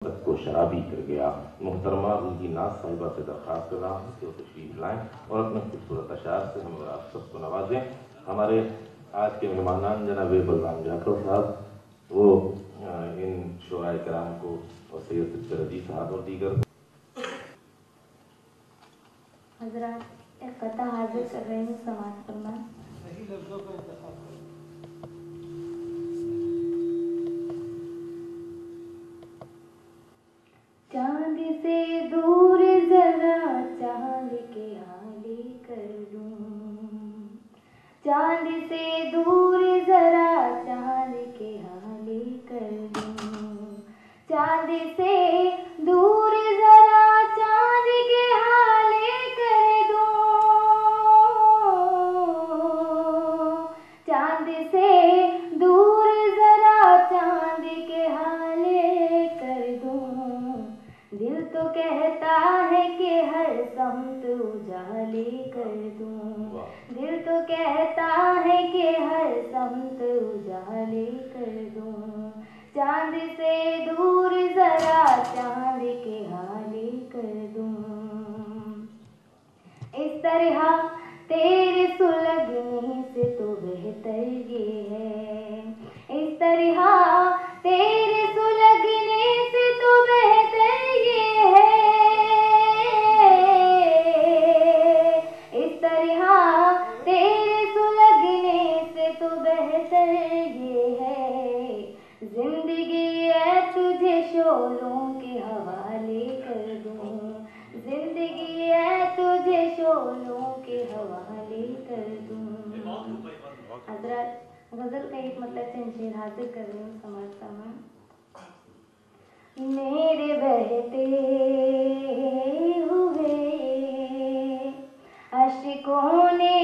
को शराबी कर गया। मोहतरमा उनकी नाज साहिबा से दरख्वास्त कर रहा हूँ कि वो तशरीफ लाएँ और अपने खूबसूरत अशार से हमें और आप सबको नवाजें। हमारे आज के मेहमान जनाब बलराम जाफर साहब, वो इन शोराए कराम को और सैयद सिद्दीकी साहब और दीगर हज़रात एक कथा हाजिर कर रहे हैं, समाज फरमाएं। सही लफ्ज़ों का इंतखाब करें। चांद से दूर जरा चांद के हाले कर दूं, चांद से दूर जरा चांद के हाले कर दूं, चांद से दूर जरा चांद के हाले कर दूं, चांद से दूर जरा चांद के हाले कर दूं। दिल तो कहता है कि हर समत उजाले कर दूं, दिल तो कहता है कि हर समत उजाले कर दूं, चांद से दूर जरा चांद के हाले कर दूं। इस तरह तेरे सुलगने से तो बेहतर ये है, इस तरह तेरे सुलगने से तो बेहतर ये है, इस तरह तेरे सुलगने से तो बेहतर ये है। जिंदगी है तुझे शोलों के हवाले कर दूं, जिंदगी है तुझे शोलों के हवाले कर दूं। हजरत गजल का एक मतलब से शेर हाजिर कर रही हूँ, समाज फरमाएं। मेरे बहते हुए अश्कों ने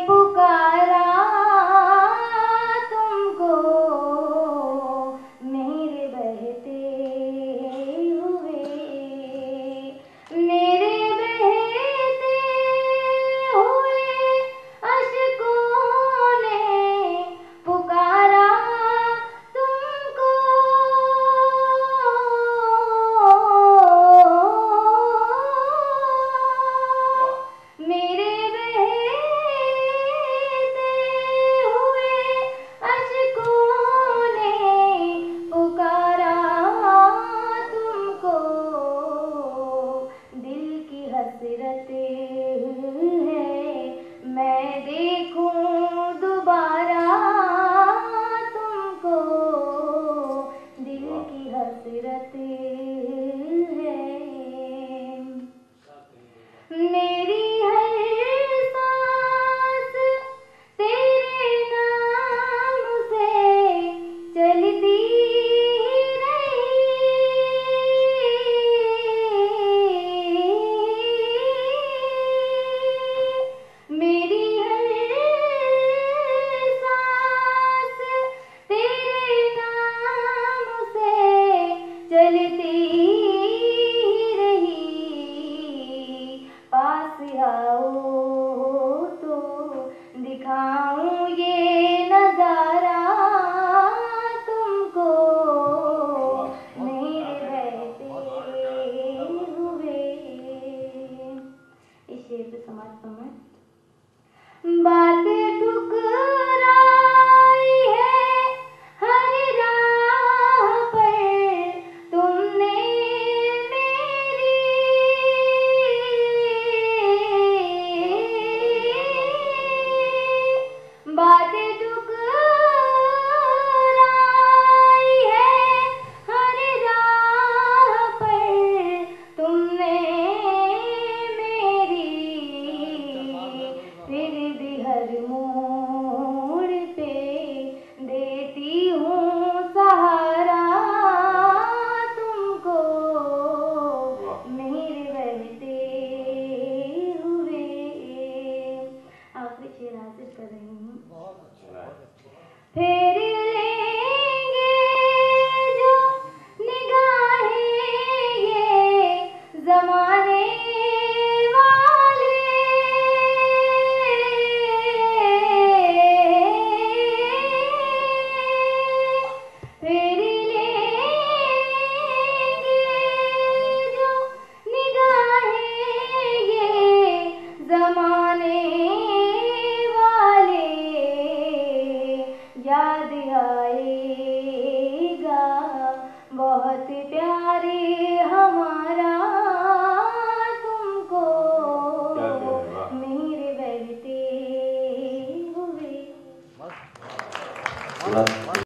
पुकारा तुमको, मेरे बहते हुए, मेरे बहते हुए अश्कों ने पुकारा तुमको, मेरे बहते प्यारे हमारा तुमको क्या कह रहे हैं, वाह। मेरे बढ़ते हुए। पूरा